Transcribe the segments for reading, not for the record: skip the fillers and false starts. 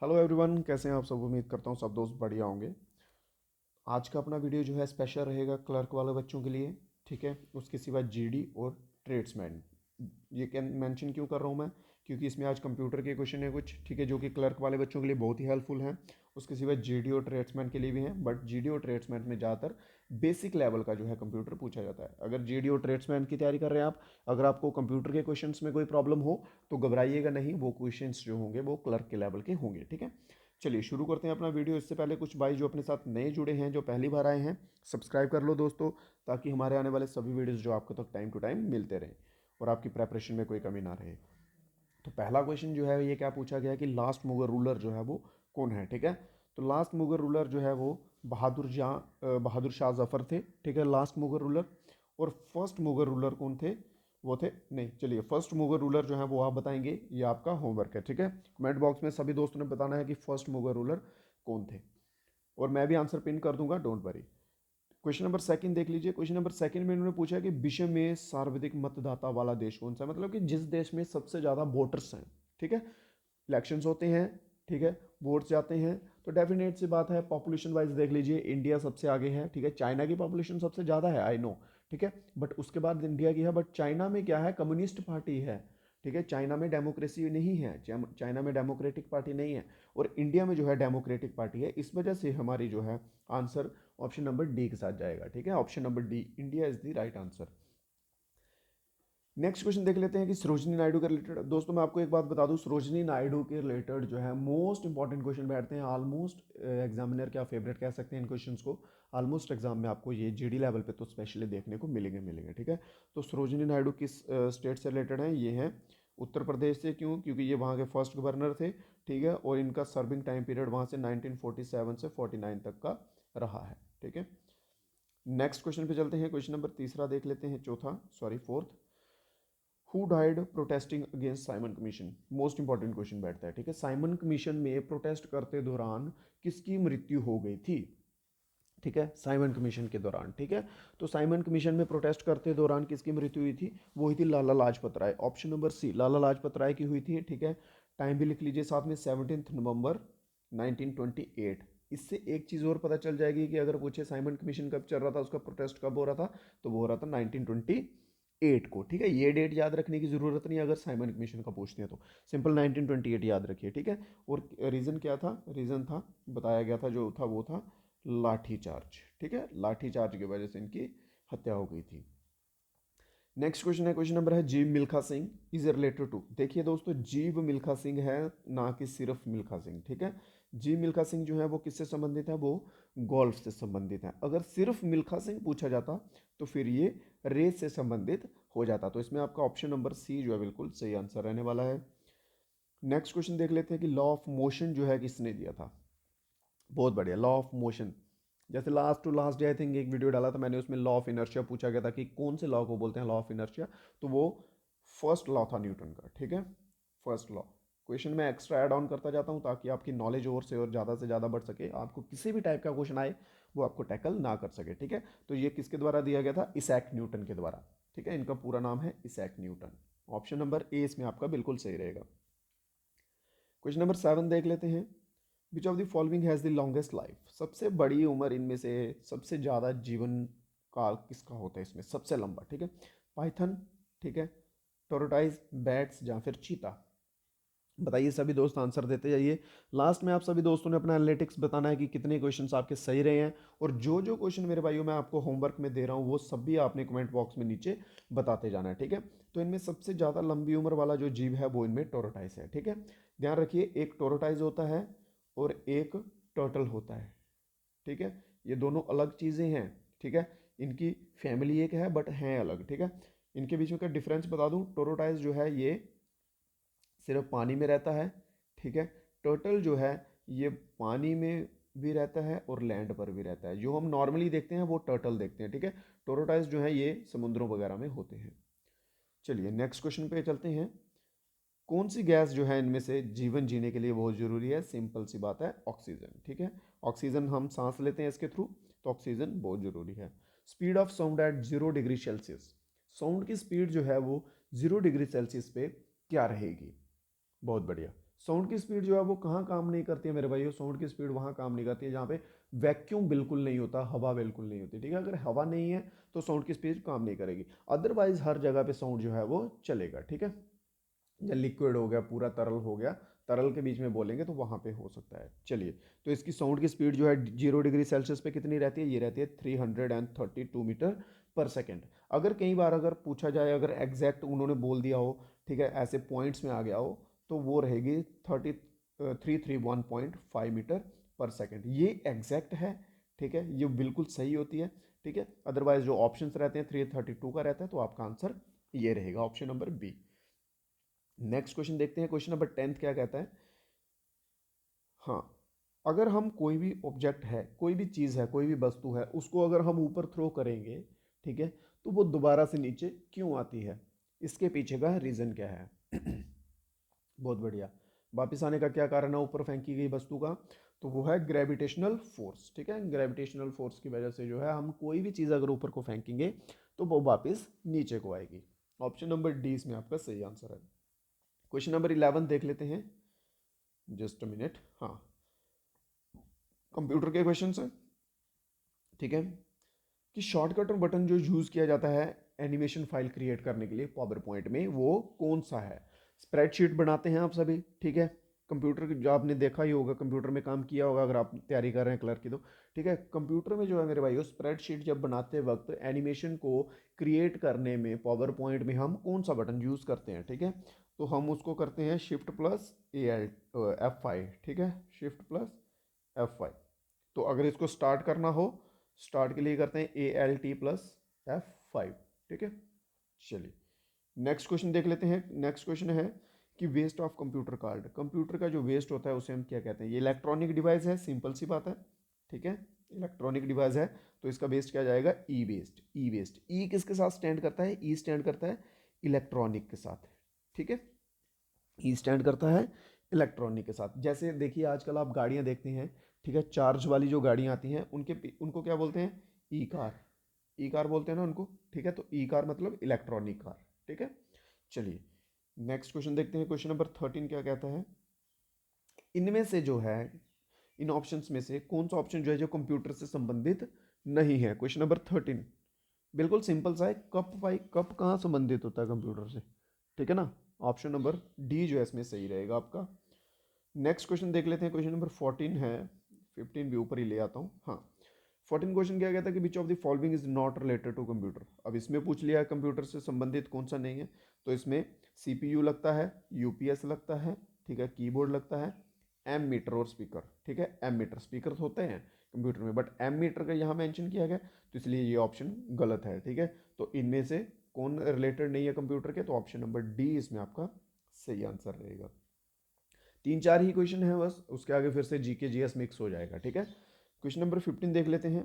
Hello everyone, कैसे हैं आप सब। उम्मीद करता हूँ सब दोस्त बढ़िया होंगे। आज का अपना वीडियो जो है स्पेशल रहेगा क्लर्क वाले बच्चों के लिए। ठीक है, उसके सिवा जीडी और ट्रेड्समैन। ये क्या मेंशन क्यों कर रहा हूँ मैं, क्योंकि इसमें आज कंप्यूटर के क्वेश्चन है कुछ, ठीक है, जो कि क्लर्क वाले बच्चों के लिए बहुत ही हेल्पफुल हैं। उसके सिवा जीडी और ट्रेड्समैन के लिए भी हैं, बट जीडी और ट्रेड्समैन में ज़्यादातर बेसिक लेवल का जो है कंप्यूटर पूछा जाता है। अगर जीडी और ट्रेड्समैन की तैयारी कर रहे हैं आप, अगर आपको कंप्यूटर के क्वेश्चंस में कोई प्रॉब्लम हो तो घबराइएगा नहीं, वो क्वेश्चंस जो होंगे वो क्लर्क के लेवल के होंगे। ठीक है, चलिए शुरू करते हैं अपना वीडियो। इससे पहले कुछ भाई जो अपने साथ नए जुड़े हैं, जो पहली बार आए हैं, सब्सक्राइब कर लो दोस्तों, ताकि हमारे आने वाले सभी वीडियोस जो आपको तक टाइम टू टाइम मिलते रहें और आपकी प्रेपरेशन में कोई कमी ना रहे। तो पहला क्वेश्चन जो है ये क्या पूछा गया है कि लास्ट मुगल रूलर जो है वो कौन है। ठीक है, तो लास्ट मुगल रूलर जो है वो बहादुर शाह जफर थे। ठीक है, लास्ट मुगल रूलर। और फर्स्ट मुगल रूलर कौन थे, वो थे, नहीं चलिए, फर्स्ट मुगल रूलर जो है वो आप बताएंगे, ये आपका होमवर्क है। ठीक है, कमेंट बॉक्स में सभी दोस्तों ने बताना है कि फर्स्ट मुगल रूलर कौन थे, और मैं भी आंसर पिन कर दूंगा, don't worry. Question number second देख लीजिए। क्वेश्चन नंबर सेकंड में इन्होंने पूछा है कि विश्व में सर्वाधिक मतदाता वाला देश कौन सा है, मतलब कि जिस देश में सबसे ज़्यादा वोटर्स हैं। ठीक है, इलेक्शंस होते हैं, ठीक है, वोट्स जाते हैं, तो डेफिनेट सी बात है, पॉपुलेशन वाइज देख लीजिए, इंडिया सबसे आगे है। ठीक है, चाइना की पॉपुलेशन सबसे ज़्यादा है, आई नो। ठीक है, बट उसके बाद इंडिया की है। बट चाइना में क्या है, कम्युनिस्ट पार्टी है। ठीक है, चाइना में डेमोक्रेसी नहीं है, चाइना में डेमोक्रेटिक पार्टी नहीं है, और इंडिया में जो है डेमोक्रेटिक पार्टी है। इस वजह से हमारी जो है आंसर ऑप्शन नंबर डी के साथ जाएगा। ठीक है, option number D, India is the right answer. Next question देख लेते हैं कि सरोजनी नायडू के रिलेटेड। दोस्तों मैं आपको एक बात बता दूं, सरोजनी नायडू के रिलेटेड जो है मोस्ट इंपॉर्टेंट क्वेश्चन बैठते हैं। ऑलमोस्ट एग्जामिनर क्या फेवरेट कह सकते हैं इन क्वेश्चंस को। ऑलमोस्ट एग्जाम में आपको ये जीडी लेवल पे तो स्पेशली देखने को मिलेंगे। ठीक है, तो सरोजनी नायडू किस स्टेट से रिलेटेड हैं, ये हैं उत्तर प्रदेश से। क्यों, क्योंकि ये वहाँ के फर्स्ट गवर्नर थे। ठीक है, और इनका सर्विंग टाइम पीरियड वहाँ से 1947 से 49 तक का रहा है। ठीक है, नेक्स्ट क्वेश्चन पे चलते हैं। क्वेश्चन नंबर तीसरा देख लेते हैं, चौथा, sorry fourth. Who died protesting against Simon commission, most important question बैठता है। ठीक है, साइमन कमीशन में प्रोटेस्ट करते दौरान किसकी मृत्यु हो गई थी। ठीक है, साइमन कमीशन के दौरान। ठीक है, तो साइमन कमीशन में प्रोटेस्ट करते दौरान किसकी मृत्यु हुई थी, वो हुई थी Lala Lajpat Rai. Option number C, Lala Lajpat Rai की हुई थी। ठीक है, टाइम भी लिख लीजिए साथ में, 17 नवंबर 1928। इससे एक चीज़ और पता चल जाएगी कि अगर पूछे साइमन कमीशन कब चल रहा था, उसका प्रोटेस्ट कब हो रहा था, तो वो हो रहा था 1928 को। ठीक है, ये डेट याद रखने की ज़रूरत नहीं, अगर साइमन कमीशन का पूछते हैं तो सिंपल 1928 याद रखिए। ठीक है, और रीज़न क्या था, रीज़न था, बताया गया था, जो था वो था लाठी चार्ज। ठीक है, लाठी चार्ज की वजह से इनकी हत्या हो गई थी। नेक्स्ट क्वेश्चन है, क्वेश्चन नंबर है, Jeev Milkha Singh is related to. देखिए दोस्तों, जीव मिल्खा सिंह है, ना कि सिर्फ मिल्खा सिंह। ठीक है, जीव मिल्खा सिंह जो है वो किससे संबंधित है, वो गोल्फ से संबंधित है। अगर सिर्फ मिल्खा सिंह पूछा जाता तो फिर ये रेस से संबंधित हो जाता। तो इसमें आपका ऑप्शन नंबर सी जो है बिल्कुल सही आंसर रहने वाला है। नेक्स्ट क्वेश्चन देख लेते हैं कि लॉ ऑफ मोशन जो है किसने दिया था। बहुत बढ़िया, लॉ ऑफ मोशन। जैसे last to last day I think एक वीडियो डाला था मैंने, उसमें लॉ ऑफ इनर्शिया पूछा गया था कि कौन से लॉ को बोलते हैं लॉ ऑफ इनर्शिया, तो वो फर्स्ट लॉ था न्यूटन का। ठीक है, फर्स्ट लॉ। क्वेश्चन में एक्स्ट्रा ऐड ऑन करता जाता हूँ ताकि आपकी नॉलेज और से ज़्यादा बढ़ सके, आपको किसी भी टाइप का क्वेश्चन आए वो आपको टैकल ना कर सके। ठीक है, तो ये किसके द्वारा दिया गया था, इसैक न्यूटन के द्वारा। ठीक है, इनका पूरा नाम है इसैक न्यूटन। ऑप्शन नंबर ए इसमें आपका बिल्कुल सही रहेगा। क्वेश्चन नंबर 7 देख लेते हैं। विच of the following has the longest life, सबसे बड़ी उम्र इनमें से, सबसे ज़्यादा जीवन काल किसका होता है इसमें, सबसे लंबा। ठीक है, पाइथन, ठीक है, टोरोटाइज, बैट्स, या फिर चीता। बताइए सभी दोस्त, आंसर देते जाइए। लास्ट में आप सभी दोस्तों ने अपना एनालिटिक्स बताना है कि कितने क्वेश्चंस आपके सही रहे हैं, और जो जो क्वेश्चन मेरे भाइयों मैं आपको होमवर्क में दे रहा हूँ वो सभी आपने कमेंट बॉक्स में नीचे बताते जाना है। ठीक है, तो इनमें सबसे ज़्यादा लंबी उम्र वाला जो जीव है वो इनमें टोरोटाइस है। ठीक है, ध्यान रखिए, एक टोरोटाइज होता है और एक टर्टल होता है। ठीक है, ये दोनों अलग चीज़ें हैं। ठीक है, इनकी फैमिली एक है बट हैं अलग। ठीक है, इनके बीच में का डिफरेंस बता दूं, टोरोटाइज जो है ये सिर्फ पानी में रहता है। ठीक है, टर्टल जो है ये पानी में भी रहता है और लैंड पर भी रहता है। जो हम नॉर्मली देखते हैं वो टर्टल देखते हैं। ठीक है, टोरोटाइज जो है ये समुद्रों वगैरह में होते हैं। चलिए नेक्स्ट क्वेश्चन पे चलते हैं। कौन सी गैस जो है इनमें से जीवन जीने के लिए बहुत ज़रूरी है, सिंपल सी बात है, ऑक्सीजन। ठीक है, ऑक्सीजन हम सांस लेते हैं इसके थ्रू, तो ऑक्सीजन बहुत ज़रूरी है। Speed of sound eight 0 degree Celsius, sound की स्पीड जो है वो 0 डिग्री सेल्सियस पे क्या रहेगी। बहुत बढ़िया, साउंड की स्पीड जो है वो कहाँ काम नहीं करती है मेरे भाइयों, साउंड की स्पीड वहाँ काम नहीं करती है जहाँ पे वैक्यूम बिल्कुल नहीं होता, हवा बिल्कुल नहीं होती, ठीक है। अगर हवा नहीं है तो साउंड की स्पीड काम नहीं करेगी, अदरवाइज हर जगह पे साउंड जो है वो चलेगा, ठीक है। या लिक्विड हो गया, पूरा तरल हो गया, तरल के बीच में बोलेंगे तो वहाँ पे हो सकता है। चलिए, तो इसकी साउंड की स्पीड जो है 0 डिग्री सेल्सियस पे कितनी रहती है, ये रहती है 332 मीटर पर सेकेंड। अगर कई बार अगर पूछा जाए, अगर एग्जैक्ट उन्होंने बोल दिया हो, ठीक है, ऐसे पॉइंट्स में आ गया हो, तो वो रहेगी 331.5 मीटर पर सेकेंड। ये एग्जैक्ट है, ठीक है, ये बिल्कुल सही होती है, ठीक है। अदरवाइज जो ऑप्शंस रहते हैं 332 का रहता है, तो आपका आंसर ये रहेगा, option number B. Next question देखते हैं, क्वेश्चन नंबर 10 क्या कहता है। हाँ, अगर हम कोई भी ऑब्जेक्ट है, कोई भी चीज़ है, कोई भी वस्तु है, उसको अगर हम ऊपर थ्रो करेंगे, ठीक है, तो वो दोबारा से नीचे क्यों आती है, इसके पीछे का रीज़न क्या है। बहुत बढ़िया। वापिस आने का क्या कारण है ऊपर फेंकी गई वस्तु का, तो वो है ग्रेविटेशनल फोर्स, ठीक है। ग्रेविटेशनल फोर्स की वजह से जो है हम कोई भी चीज़ अगर ऊपर को फेंकेंगे तो वो वापस नीचे को आएगी। ऑप्शन नंबर डी इसमें आपका सही आंसर है। क्वेश्चन नंबर 11 देख लेते हैं, जस्ट अ मिनट। हाँ, कंप्यूटर के क्वेश्चन हैं, ठीक है, कि शॉर्टकट और बटन जो यूज़ किया जाता है एनिमेशन फाइल क्रिएट करने के लिए पावर पॉइंट में, वो कौन सा है। स्प्रेडशीट बनाते हैं आप सभी, ठीक है, कंप्यूटर जो आपने देखा ही होगा, कंप्यूटर में काम किया होगा अगर आप तैयारी कर रहे हैं क्लर्क की, तो ठीक है, कंप्यूटर में जो है मेरे भाई स्प्रेडशीट जब बनाते वक्त एनिमेशन को क्रिएट करने में पावर पॉइंट में हम कौन सा बटन यूज़ करते हैं, ठीक है। तो हम उसको करते हैं शिफ्ट प्लस F5, ठीक है, शिफ्ट प्लस F5। तो अगर इसको स्टार्ट करना हो, स्टार्ट के लिए करते हैं ALT+F5, ठीक है। चलिए, नेक्स्ट क्वेश्चन देख लेते हैं। नेक्स्ट क्वेश्चन है कि waste of computer card, computer का जो वेस्ट होता है उसे हम क्या कहते हैं। ये इलेक्ट्रॉनिक डिवाइस है, सिंपल सी बात है, ठीक है, इलेक्ट्रॉनिक डिवाइस है, तो इसका वेस्ट क्या जाएगा, ई वेस्ट। ई वेस्ट, ई किसके साथ स्टैंड करता है, ई स्टैंड करता है इलेक्ट्रॉनिक के साथ, ठीक है, ई स्टैंड करता है इलेक्ट्रॉनिक के साथ। जैसे देखिए आजकल आप गाड़ियाँ देखते हैं, ठीक है, चार्ज वाली जो गाड़ियाँ आती हैं उनको क्या बोलते हैं, ई कार, ई कार बोलते हैं ना उनको, ठीक है। तो ई कार मतलब इलेक्ट्रॉनिक कार, ठीक है। चलिए, नेक्स्ट क्वेश्चन देखते हैं, क्वेश्चन नंबर 13 क्या कहता है। इनमें से जो है, इन ऑप्शंस में से कौन सा ऑप्शन जो है जो कंप्यूटर से संबंधित नहीं है। क्वेश्चन नंबर 13 बिल्कुल सिंपल सा है, कप भाई, कप कहाँ संबंधित होता है कंप्यूटर से, ठीक है ना। ऑप्शन नंबर डी जो है इसमें सही रहेगा आपका। नेक्स्ट क्वेश्चन देख लेते हैं, क्वेश्चन नंबर 14 है, 15 भी ऊपर ही ले आता हूँ। हाँ, 14 क्वेश्चन क्या कहता है कि which of the following is not related to computer. अब इसमें पूछ लिया है कंप्यूटर से संबंधित कौन सा नहीं है, तो इसमें सीपीयू लगता है, यूपीएस लगता है, ठीक है, कीबोर्ड लगता है, एम मीटर और स्पीकर, ठीक है। एम मीटर, स्पीकर होते हैं कंप्यूटर में, बट एम मीटर का यहाँ मेंशन किया गया, तो इसलिए ये ऑप्शन गलत है, ठीक है। तो इनमें से कौन रिलेटेड नहीं है कंप्यूटर के, तो ऑप्शन नंबर डी इसमें आपका सही आंसर रहेगा। 3-4 ही क्वेश्चन है बस, उसके आगे फिर से जीके जीएस मिक्स हो जाएगा, ठीक है। क्वेश्चन नंबर 15 देख लेते हैं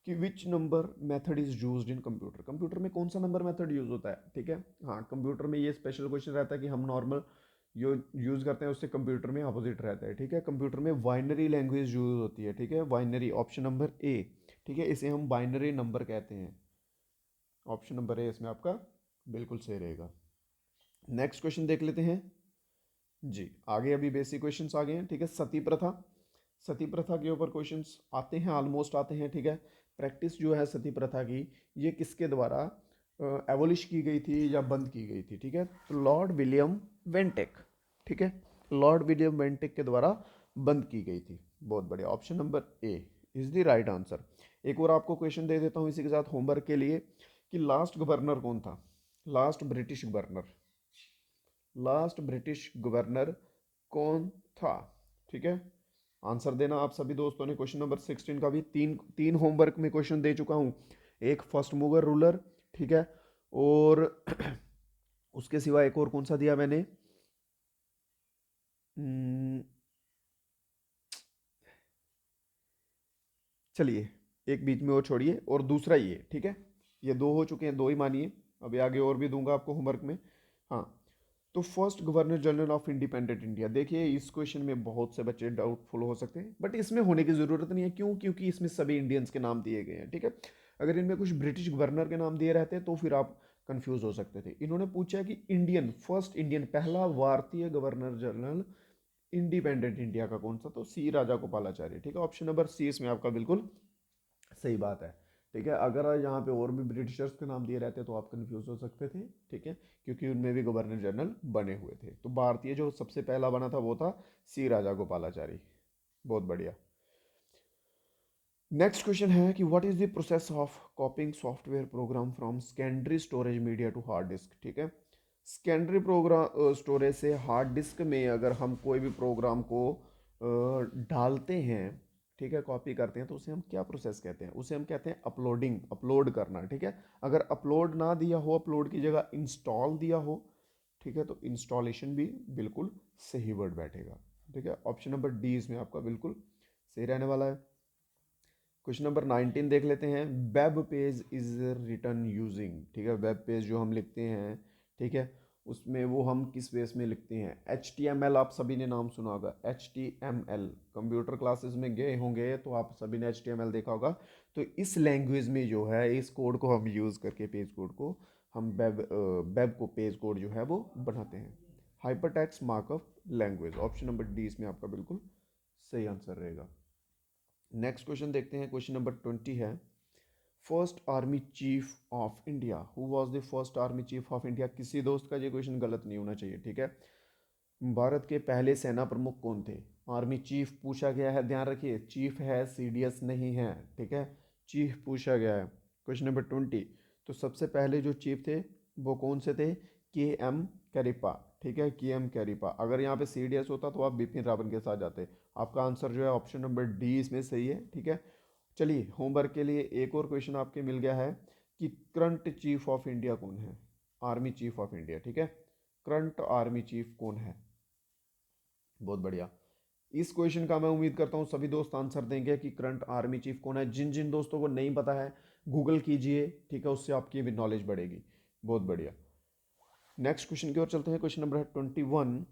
कि which number method is used in computer. Computer में कौन सा नंबर मेथड यूज होता है, ठीक है। हाँ, कंप्यूटर में ये स्पेशल क्वेश्चन रहता है कि हम नॉर्मल जो यूज़ करते हैं उससे कंप्यूटर में अपोजिट रहता है, ठीक है। कंप्यूटर में बाइनरी लैंग्वेज यूज होती है, ठीक है, बाइनरी, ऑप्शन नंबर ए, ठीक है, इसे हम बाइनरी नंबर कहते हैं। ऑप्शन नंबर ए इसमें आपका बिल्कुल सही रहेगा। नेक्स्ट क्वेश्चन देख लेते हैं जी, आगे अभी बेसिक क्वेश्चंस आ गए हैं, ठीक है। सती प्रथा, सती प्रथा के ऊपर क्वेश्चंस आते हैं, ऑलमोस्ट आते हैं, ठीक है। प्रैक्टिस जो है सती प्रथा की, ये किसके द्वारा एबोलिश की गई थी या बंद की गई थी, ठीक है। तो लॉर्ड विलियम वेंटेक, ठीक है, लॉर्ड विलियम वेंटेक के द्वारा बंद की गई थी। बहुत बढ़िया, option number A is the right answer. एक और आपको क्वेश्चन दे देता हूँ इसी के साथ होमवर्क के लिए, कि लास्ट गवर्नर कौन था, last British governor, last British governor कौन था, ठीक है। आंसर देना आप सभी दोस्तों ने। क्वेश्चन नंबर 16 का भी तीन तीन होमवर्क में क्वेश्चन दे चुका हूँ। एक फर्स्ट मूवर रूलर, ठीक है, और उसके सिवा एक और कौन सा दिया मैंने, हम्म, चलिए एक बीच में और छोड़िए, और दूसरा ये, ठीक है, ये दो हो चुके हैं, दो ही मानिए, अभी आगे और भी दूंगा आपको होमवर्क में। हाँ, तो first governor general of independent India, देखिए इस क्वेश्चन में बहुत से बच्चे डाउटफुल हो सकते हैं, बट इसमें होने की ज़रूरत नहीं है, क्यों, क्योंकि इसमें सभी इंडियंस के नाम दिए गए हैं, ठीक है। अगर इनमें कुछ ब्रिटिश गवर्नर के नाम दिए रहते तो फिर आप कंफ्यूज हो सकते थे। इन्होंने पूछा कि इंडियन, फर्स्ट इंडियन, पहला भारतीय गवर्नर जनरल इंडिपेंडेंट इंडिया का कौन सा, तो सी राजा गोपालाचारी, ठीक है। ऑप्शन नंबर सी इसमें आपका बिल्कुल सही बात है, ठीक है। अगर यहाँ पे और भी ब्रिटिशर्स के नाम दिए रहते तो आप कंफ्यूज हो सकते थे, ठीक है, क्योंकि उनमें भी गवर्नर जनरल बने हुए थे। तो भारतीय जो सबसे पहला बना था वो था सी राजा गोपालाचारी। बहुत बढ़िया। नेक्स्ट क्वेश्चन है कि what is the process of copying software program from secondary storage media to hard disk, ठीक है। सेकेंडरी प्रोग्राम स्टोरेज से हार्ड डिस्क में अगर हम कोई भी प्रोग्राम को डालते हैं, ठीक है, कॉपी करते हैं, तो उसे हम क्या प्रोसेस कहते हैं, उसे हम कहते हैं अपलोडिंग, अपलोड करना, ठीक है। अगर अपलोड ना दिया हो, अपलोड की जगह इंस्टॉल दिया हो, ठीक है, तो इंस्टॉलेशन भी बिल्कुल सही वर्ड बैठेगा, ठीक है। ऑप्शन नंबर डी इसमें आपका बिल्कुल सही रहने वाला है। क्वेश्चन नंबर 19 देख लेते हैं। Web page is return using, ठीक है, वेब पेज जो हम लिखते हैं, ठीक है, उसमें वो हम किस बेस में लिखते हैं। एच टी एम एल आप सभी ने नाम सुना होगा, H T M L, computer classes में गए होंगे तो आप सभी ने एच टी एम एल देखा होगा। तो इस लैंग्वेज में जो है, इस कोड को हम यूज़ करके, पेज कोड को हम वेब को पेज कोड जो है वो बनाते हैं। Hyper text markup language, option number D इसमें आपका बिल्कुल सही आंसर रहेगा। नेक्स्ट क्वेश्चन देखते हैं। क्वेश्चन नंबर 20 है, first army chief of India, who was the first army chief of India. किसी दोस्त का ये क्वेश्चन गलत नहीं होना चाहिए, ठीक है। भारत के पहले सेना प्रमुख कौन थे। आर्मी चीफ पूछा गया है, ध्यान रखिए, चीफ है, सीडीएस नहीं है, ठीक है, चीफ पूछा गया है। क्वेश्चन नंबर 20, तो सबसे पहले जो चीफ थे वो कौन से थे, के एम करिप्पा, ठीक है, के एम करिप्पा। अगर यहाँ पे सीडीएस होता तो आप बिपिन रावत के साथ जाते। आपका आंसर जो है ऑप्शन नंबर डी इसमें सही है, ठीक है। चलिए, होमवर्क के लिए एक और क्वेश्चन आपके मिल गया है कि करंट चीफ ऑफ इंडिया कौन है, आर्मी चीफ ऑफ इंडिया, ठीक है, करंट आर्मी चीफ कौन है। बहुत बढ़िया। इस क्वेश्चन का मैं उम्मीद करता हूँ सभी दोस्त आंसर देंगे कि करंट आर्मी चीफ कौन है। जिन जिन दोस्तों को नहीं पता है गूगल कीजिए, ठीक है, उससे आपकी भी नॉलेज बढ़ेगी। बहुत बढ़िया। नेक्स्ट क्वेश्चन की ओर चलते हैं। क्वेश्चन नंबर है 21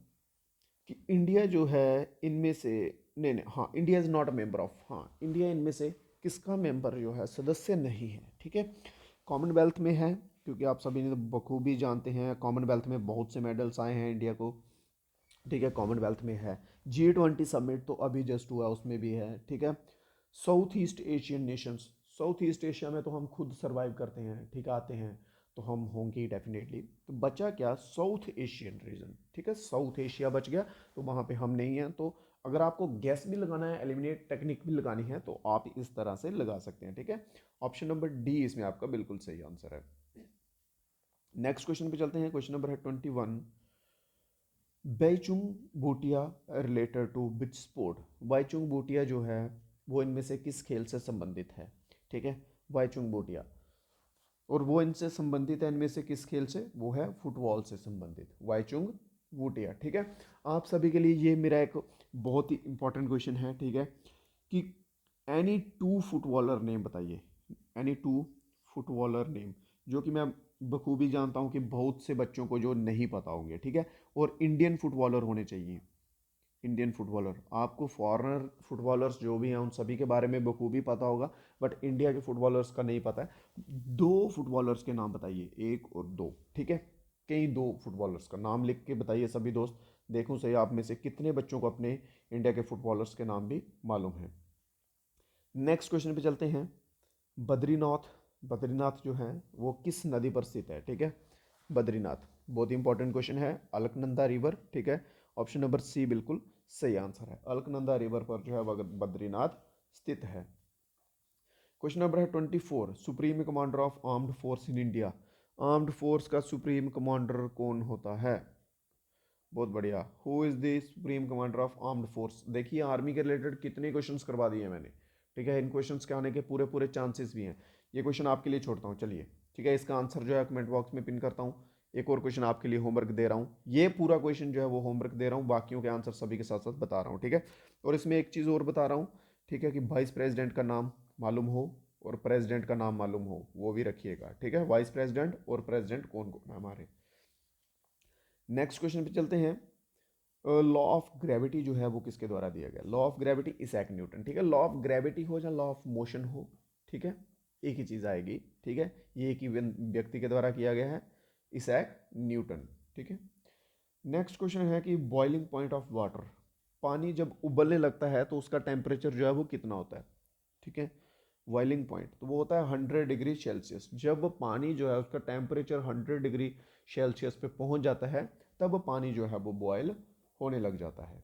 कि इंडिया जो है इनमें से, नहीं नहीं, हाँ, India is not a member of, हाँ, इंडिया इनमें से किसका मेंबर जो है, सदस्य नहीं है, ठीक है। कॉमनवेल्थ में है, क्योंकि आप सभी ने तो बखूबी जानते हैं कॉमनवेल्थ में बहुत से मेडल्स आए हैं इंडिया को, ठीक है, कॉमनवेल्थ में है। G20 समिट तो अभी जस्ट हुआ, उसमें भी है, ठीक है। South east Asian Nations, south east Asia में तो हम खुद सरवाइव करते हैं, ठीक है, आते हैं, तो हम होंगे ही डेफिनेटली। तो बचा क्या, साउथ एशियन रीजन, ठीक है, साउथ एशिया बच गया, तो वहाँ पे हम नहीं हैं। तो अगर आपको गैस भी लगाना है, एलिमिनेट टेक्निक भी लगानी है, तो आप इस तरह से लगा सकते हैं, ठीक है। ऑप्शन नंबर डी इसमें आपका बिल्कुल सही आंसर है। नेक्स्ट क्वेश्चन पे चलते हैं। क्वेश्चन नंबर है 21, Baichung Bhutia related to which sport. Baichung Bhutia जो है वो इनमें से किस खेल से संबंधित है, ठीक है, बाईचुंग भूटिया, और वो इनसे संबंधित है, इनमें से किस खेल से, वो है फुटबॉल से संबंधित, बाईचुंग भूटिया, ठीक है। आप सभी के लिए ये मेरा एक बहुत ही इंपॉर्टेंट क्वेश्चन है, ठीक है, कि एनी टू फुटबॉलर नेम बताइए, एनी टू फुटबॉलर नेम, जो कि मैं बखूबी जानता हूँ कि बहुत से बच्चों को जो नहीं पता होंगे, ठीक है, और इंडियन फुटबॉलर होने चाहिए। इंडियन फुटबॉलर, आपको फॉरेनर फुटबॉलर्स जो भी हैं उन सभी के बारे में बखूबी पता होगा, बट इंडिया के फुटबॉलर्स का नहीं पता है। दो फुटबॉलर्स के नाम बताइए, एक और दो, ठीक है, कई दो फुटबॉलर्स का नाम लिख के बताइए सभी दोस्त। देखूं सही आप में से कितने बच्चों को अपने इंडिया के फुटबॉलर्स के नाम भी मालूम है। नेक्स्ट क्वेश्चन पे चलते हैं। बद्रीनाथ, बद्रीनाथ जो है वो किस नदी पर स्थित है, ठीक है, बद्रीनाथ, बहुत इंपॉर्टेंट क्वेश्चन है, अलकनंदा रिवर, ठीक है। ऑप्शन नंबर सी बिल्कुल सही आंसर है, अलकनंदा रिवर पर जो है बद्रीनाथ स्थित है। क्वेश्चन नंबर है 24, supreme commander of armed force in India. Armed force का सुप्रीम कमांडर कौन होता है। बहुत बढ़िया। Who is the supreme commander of armed force. देखिए आर्मी के रिलेटेड कितने क्वेश्चंस करवा दिए मैंने, ठीक है, इन क्वेश्चंस के आने के पूरे पूरे चांसेस भी हैं। ये क्वेश्चन आपके लिए छोड़ता हूँ, चलिए, ठीक है, इसका आंसर जो है कमेंट बॉक्स में पिन करता हूँ। एक और क्वेश्चन आपके लिए होमवर्क दे रहा हूँ, ये पूरा क्वेश्चन जो है वो होमवर्क दे रहा हूँ, बाकियों के आंसर सभी के साथ साथ बता रहा हूँ, ठीक है। और इसमें एक चीज़ और बता रहा हूँ, ठीक है, कि वाइस प्रेसिडेंट का नाम मालूम हो और प्रेसिडेंट का नाम मालूम हो, वो भी रखिएगा, ठीक है, वाइस प्रेसिडेंट और प्रेसिडेंट कौन कौन है हमारे। नेक्स्ट क्वेश्चन पे चलते हैं। लॉ ऑफ ग्रेविटी जो है वो किसके द्वारा दिया गया, लॉ ऑफ ग्रेविटी इसैक न्यूटन, ठीक है। लॉ ऑफ ग्रेविटी हो या लॉ ऑफ मोशन हो, ठीक है, एक ही चीज़ आएगी, ठीक है, ये एक ही व्यक्ति के द्वारा किया गया है, इसैक न्यूटन, ठीक है। नेक्स्ट क्वेश्चन है कि बॉइलिंग पॉइंट ऑफ वाटर, पानी जब उबलने लगता है तो उसका टेम्परेचर जो है वो कितना होता है, ठीक है। बॉइलिंग पॉइंट तो वो होता है 100 डिग्री सेल्सियस। जब पानी जो है उसका टेम्परेचर 100 डिग्री सेल्सियस पे पहुंच जाता है तब पानी जो है वो बॉयल होने लग जाता है।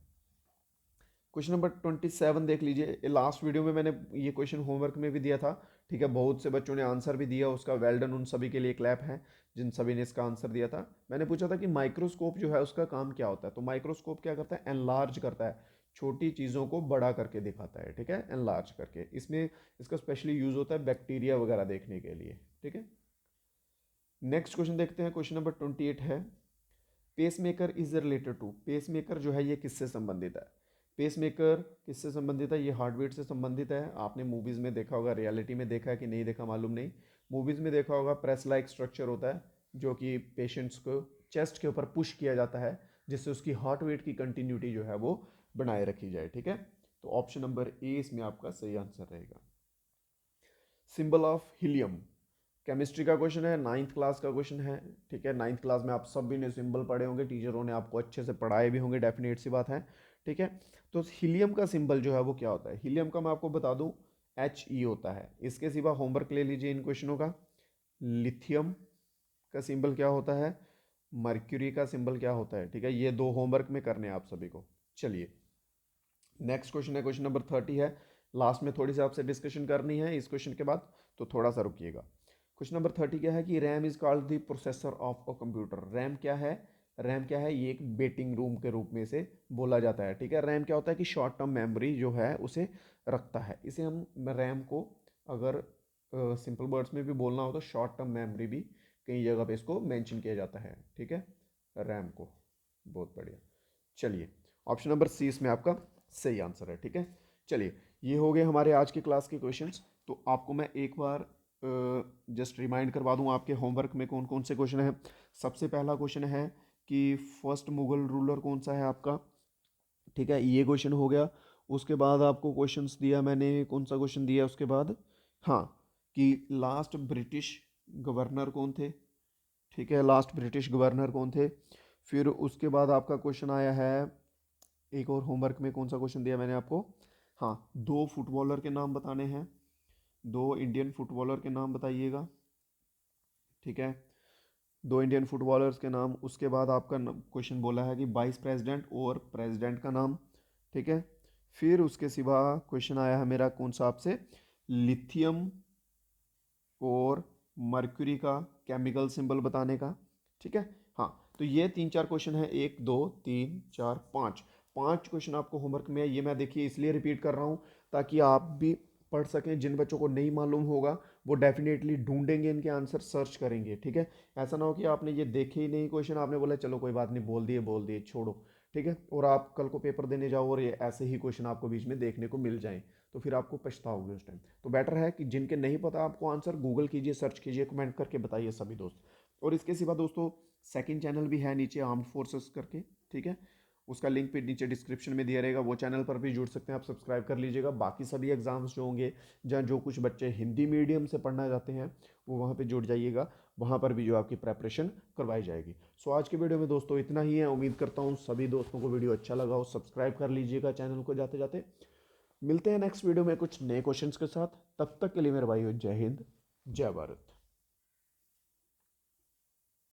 क्वेश्चन नंबर 27 देख लीजिए। लास्ट वीडियो में मैंने ये क्वेश्चन होमवर्क में भी दिया था, ठीक है। बहुत से बच्चों ने आंसर भी दिया, उसका वेल डन, उन सभी के लिए क्लैप है जिन सभी ने इसका आंसर दिया था। मैंने पूछा था कि माइक्रोस्कोप जो है उसका काम क्या होता है, तो माइक्रोस्कोप क्या करता है, एनलार्ज करता है, छोटी चीज़ों को बड़ा करके दिखाता है, ठीक है, एनलार्ज करके। इसमें इसका स्पेशली यूज होता है बैक्टीरिया वगैरह देखने के लिए, ठीक है। नेक्स्ट क्वेश्चन देखते हैं। क्वेश्चन नंबर 28 है, pacemaker is related to. Pacemaker जो है ये किससे संबंधित है, पेसमेकर किससे संबंधित है, ये हार्ट बीट से संबंधित है। आपने मूवीज़ में देखा होगा, रियलिटी में देखा है कि नहीं देखा मालूम नहीं। मूवीज़ में देखा होगा, प्रेस लाइक स्ट्रक्चर होता है जो कि पेशेंट्स को चेस्ट के ऊपर पुश किया जाता है जिससे उसकी हार्ट बीट की कंटिन्यूटी जो है वो बनाए रखी जाए, ठीक है। तो ऑप्शन नंबर ए इसमें आपका सही आंसर रहेगा। सिंबल ऑफ हीलियम, केमिस्ट्री का क्वेश्चन है, 9th क्लास का क्वेश्चन है, ठीक है। 9th क्लास में आप सभी ने सिंबल पढ़े होंगे, टीचरों ने आपको अच्छे से पढ़ाए भी होंगे, डेफिनेट सी बात है, ठीक है। तो हीलियम का सिंबल जो है वो क्या होता है, हीलियम का मैं आपको बता दूं HE होता है। इसके सिवा होमवर्क ले लीजिए इन क्वेश्चनों का। लिथियम का सिंबल क्या होता है, मर्क्यूरी का सिंबल क्या होता है, ठीक है। ये दो होमवर्क में करने हैं आप सभी को। चलिए नेक्स्ट क्वेश्चन है, क्वेश्चन नंबर 30 है। लास्ट में थोड़ी सी आपसे डिस्कशन करनी है इस क्वेश्चन के बाद, तो थोड़ा सा रुकिएगा। क्वेश्चन नंबर 30 क्या है कि RAM is called the processor of a computer. RAM क्या है, रैम क्या है, ये एक वेटिंग रूम के रूप में से बोला जाता है, ठीक है। रैम क्या होता है कि शॉर्ट टर्म मेमोरी जो है उसे रखता है, इसे हम रैम को अगर सिंपल वर्ड्स में भी बोलना हो तो शॉर्ट टर्म मेमोरी भी कई जगह पे इसको मेंशन किया जाता है, ठीक है, रैम को। बहुत बढ़िया। चलिए ऑप्शन नंबर सी इसमें आपका सही आंसर है, ठीक है। चलिए ये हो गए हमारे आज की क्लास के क्वेश्चंस। तो आपको मैं एक बार जस्ट रिमाइंड करवा दूं आपके होमवर्क में कौन कौन से क्वेश्चन हैं। सबसे पहला क्वेश्चन है कि फर्स्ट मुगल रूलर कौन सा है आपका, ठीक है, ये क्वेश्चन हो गया। उसके बाद आपको क्वेश्चंस दिया मैंने, कौन सा क्वेश्चन दिया उसके बाद, हाँ, कि लास्ट ब्रिटिश गवर्नर कौन थे, ठीक है, लास्ट ब्रिटिश गवर्नर कौन थे। फिर उसके बाद आपका क्वेश्चन आया है, एक और होमवर्क में कौन सा क्वेश्चन दिया मैंने आपको, हाँ, दो फुटबॉलर के नाम बताने हैं, दो इंडियन फुटबॉलर के नाम बताइएगा, ठीक है, दो इंडियन फुटबॉलर्स के नाम। उसके बाद आपका क्वेश्चन बोला है कि वाइस प्रेसिडेंट और प्रेसिडेंट का नाम, ठीक है। फिर उसके सिवा क्वेश्चन आया है मेरा कौन सा आपसे, लिथियम और मर्क्यूरी का केमिकल सिंबल बताने का, ठीक है। हाँ, तो ये तीन चार क्वेश्चन है, 1 2 3 4 5, पांच क्वेश्चन आपको होमवर्क में है। ये मैं देखिए इसलिए रिपीट कर रहा हूँ ताकि आप भी पढ़ सकें। जिन बच्चों को नहीं मालूम होगा वो डेफिनेटली ढूंढेंगे इनके आंसर, सर्च करेंगे, ठीक है। ऐसा ना हो कि आपने ये देखे ही नहीं क्वेश्चन, आपने बोला चलो कोई बात नहीं, बोल दिए छोड़ो, ठीक है, और आप कल को पेपर देने जाओ और ये ऐसे ही क्वेश्चन आपको बीच में देखने को मिल जाएं, तो फिर आपको पछताओगे उस टाइम। तो बेटर है कि जिनके नहीं पता आपको आंसर, गूगल कीजिए, सर्च कीजिए, कमेंट करके बताइए सभी दोस्त। और इसके सिवा दोस्तों सेकंड चैनल भी है नीचे, आर्म्ड फोर्सेस करके, ठीक है, उसका लिंक भी नीचे डिस्क्रिप्शन में दिया रहेगा, वो चैनल पर भी जुड़ सकते हैं आप, सब्सक्राइब कर लीजिएगा। बाकी सभी एग्जाम्स जो होंगे, जहाँ जो कुछ बच्चे हिंदी मीडियम से पढ़ना चाहते हैं वो वहाँ पे जुड़ जाइएगा, वहाँ पर भी जो आपकी प्रेपरेशन करवाई जाएगी। सो आज के वीडियो में दोस्तों इतना ही है। उम्मीद करता हूँ सभी दोस्तों को वीडियो अच्छा लगा हो। सब्सक्राइब कर लीजिएगा चैनल को जाते जाते। मिलते हैं नेक्स्ट वीडियो में कुछ नए क्वेश्चंस के साथ, तब तक के लिए मेरे भाई जय हिंद, जय भारत।